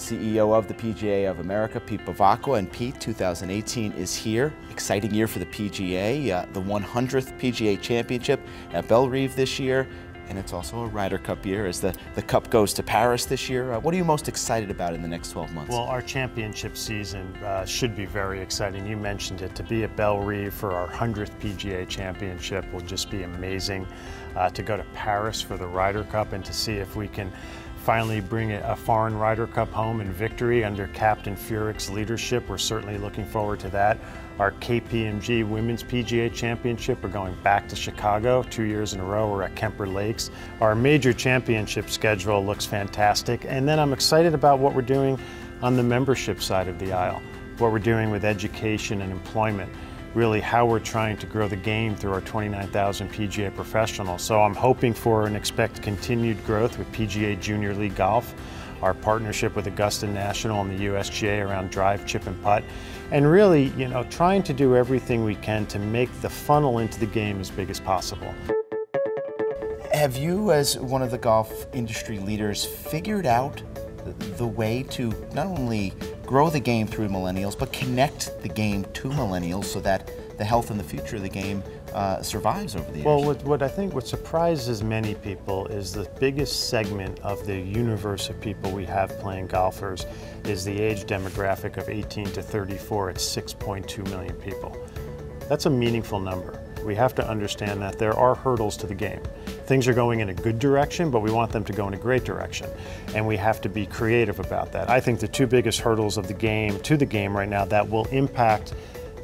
the CEO of the PGA of America, Pete Bevacqua. And Pete, 2018 is here. Exciting year for the PGA, the 100th PGA Championship at Bellerive this year. And it's also a Ryder Cup year as the Cup goes to Paris this year. What are you most excited about in the next 12 months? Well, our championship season should be very exciting. You mentioned it. To be at Bellerive for our 100th PGA Championship will just be amazing. To go to Paris for the Ryder Cup and to see if we can finally bring a foreign Ryder Cup home in victory under Captain Furick's leadership. We're certainly looking forward to that. Our KPMG Women's PGA Championship, we're going back to Chicago 2 years in a row. We're at Kemper Lakes. Our major championship schedule looks fantastic. And then I'm excited about what we're doing on the membership side of the aisle, what we're doing with education and employment, really how we're trying to grow the game through our 29,000 PGA professionals. So I'm hoping for and expect continued growth with PGA Junior League Golf, our partnership with Augusta National and the USGA around drive, chip, and putt, and really, trying to do everything we can to make the funnel into the game as big as possible. Have you, as one of the golf industry leaders, figured out the way to not only grow the game through millennials, but connect the game to millennials so that the health and the future of the game survives over the years? Well, what surprises many people is the biggest segment of the universe of people we have playing golfers is the age demographic of 18 to 34 at 6.2 million people. That's a meaningful number. We have to understand that there are hurdles to the game. Things are going in a good direction, but we want them to go in a great direction. And we have to be creative about that. I think the two biggest hurdles of the game right now that will impact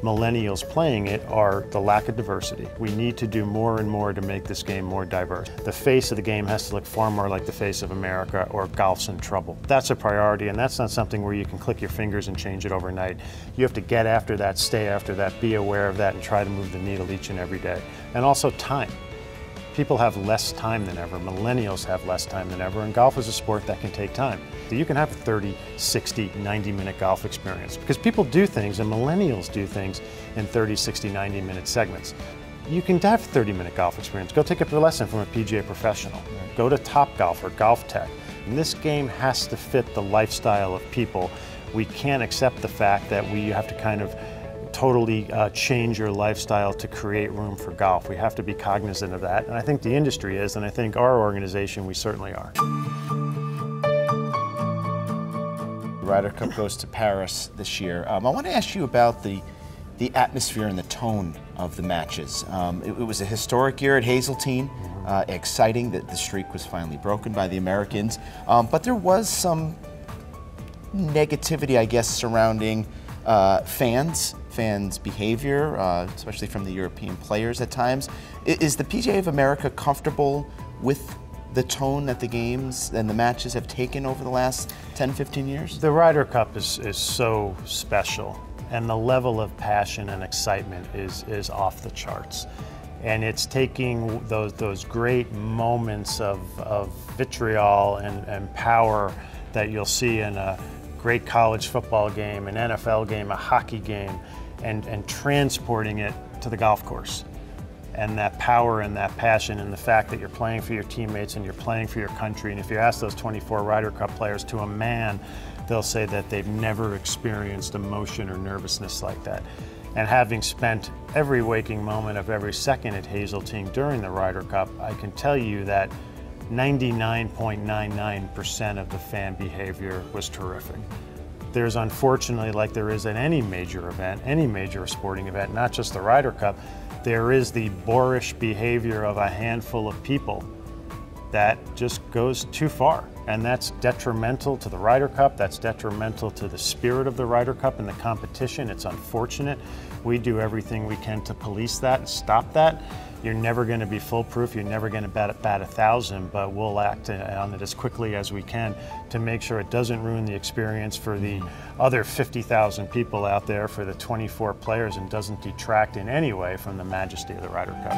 millennials playing it are the lack of diversity. We need to do more and more to make this game more diverse. The face of the game has to look far more like the face of America or golf's in trouble. That's a priority, and that's not something where you can click your fingers and change it overnight. You have to get after that, stay after that, be aware of that, and try to move the needle each and every day. And also time. People have less time than ever. Millennials have less time than ever, and golf is a sport that can take time. So you can have a 30, 60, 90-minute golf experience because people do things, and millennials do things in 30, 60, 90-minute segments. You can have a 30-minute golf experience. Go take a lesson from a PGA professional. Go to Topgolf or Golf Tech. And this game has to fit the lifestyle of people. We can't accept the fact that we have to kind of totally change your lifestyle to create room for golf. We have to be cognizant of that, and I think the industry is, and I think our organization, we certainly are. The Ryder Cup goes to Paris this year. I want to ask you about the atmosphere and the tone of the matches. It was a historic year at Hazeltine. Exciting that the streak was finally broken by the Americans, but there was some negativity, I guess, surrounding fans' behavior, especially from the European players at times. Is the PGA of America comfortable with the tone that the games and the matches have taken over the last 10, 15 years? The Ryder Cup is so special, and the level of passion and excitement is off the charts. And it's taking those great moments of vitriol and power that you'll see in a great college football game, an NFL game, a hockey game, and transporting it to the golf course. And that power and that passion and the fact that you're playing for your teammates and you're playing for your country. And if you ask those 24 Ryder Cup players to a man, they'll say that they've never experienced emotion or nervousness like that. And having spent every waking moment of every second at Hazeltine during the Ryder Cup, I can tell you that 99.99% of the fan behavior was terrific. There's unfortunately, like there is at any major event, any major sporting event, not just the Ryder Cup, there is the boorish behavior of a handful of people that just goes too far. And that's detrimental to the Ryder Cup, that's detrimental to the spirit of the Ryder Cup and the competition. It's unfortunate. We do everything we can to police that and stop that. You're never going to be foolproof, you're never going to bat 1,000, but we'll act on it as quickly as we can to make sure it doesn't ruin the experience for the other 50,000 people out there, for the 24 players, and doesn't detract in any way from the majesty of the Ryder Cup.